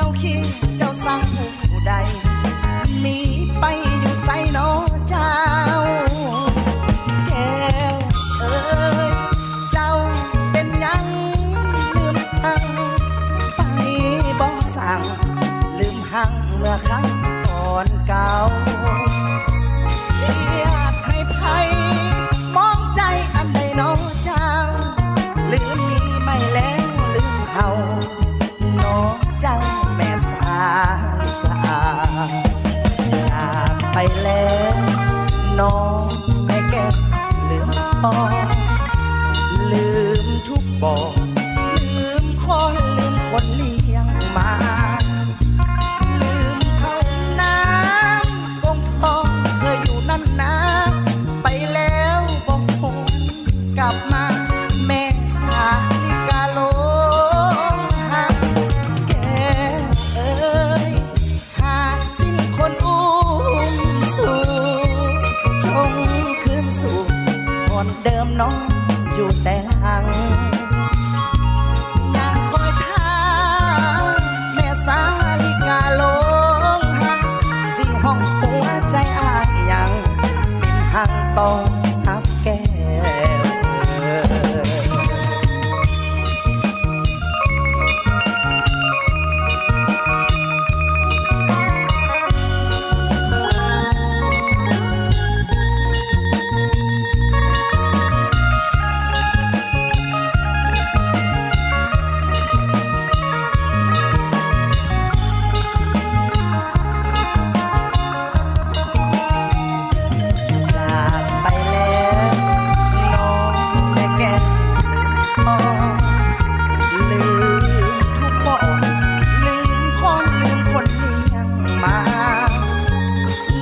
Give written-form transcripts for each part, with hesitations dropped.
จ้าขี้เจ้าสั่งผู้ใดหนีไปอยู่ไสนอเจ้าแก้วเอ้ยเจ้าเป็นยังลืมหังไปบ่สั่งลืมหังเมื่อครั้งก่อนเก่าเครียดให้ไผมองใจอันใดน้องเจ้าลืมมีไม่แล้วลืมเฮาน้องเจ้าแม่สาลิกาจากไปแล้วน้องแม่แก้วลืมพ่อลืมทุกบอกลืมคนลืมคนเลี้ยงมาลืมเขาน้ำกงทองเคยอยู่นั่นนะไปแล้วบอกคนกลับมาแม่สาลิกาลงหักแก้วเอ้ยหากสิ้นคนอุ้มสู่จงคืนสู่คนเดิมน้องอยู่แต่หลังยังคอยท่าแม่สาลิกาลงหักสิห้องหัวใจอายยังเป็นหังต่อทับแก้วจากไปแล้วน้องแม่แก้วพ่อลืมทุกบ่อนลืมคนเลี้ยงมา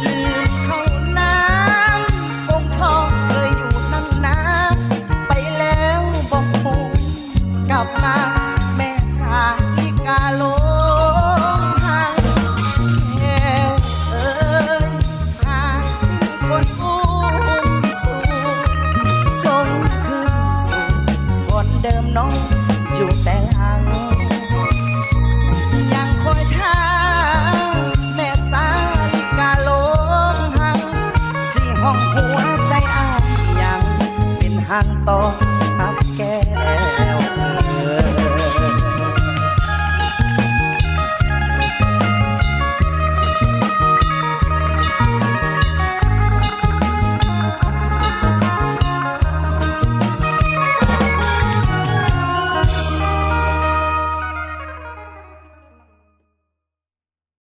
ลืมเขาน้ำกงทองเคยอยู่นั่นนะไปแล้วบอกคนกลับมาแม่สาลิกาลงหักแก้วเอ้ยหากสิ้นคนอุ้มสู่จงคืนสู่คนเดิมน้องอยู่แต่หลังยังคอยท่าแม่สาลิกาลงหังสิห้องหัวใจอายยังเป็นหังต่อ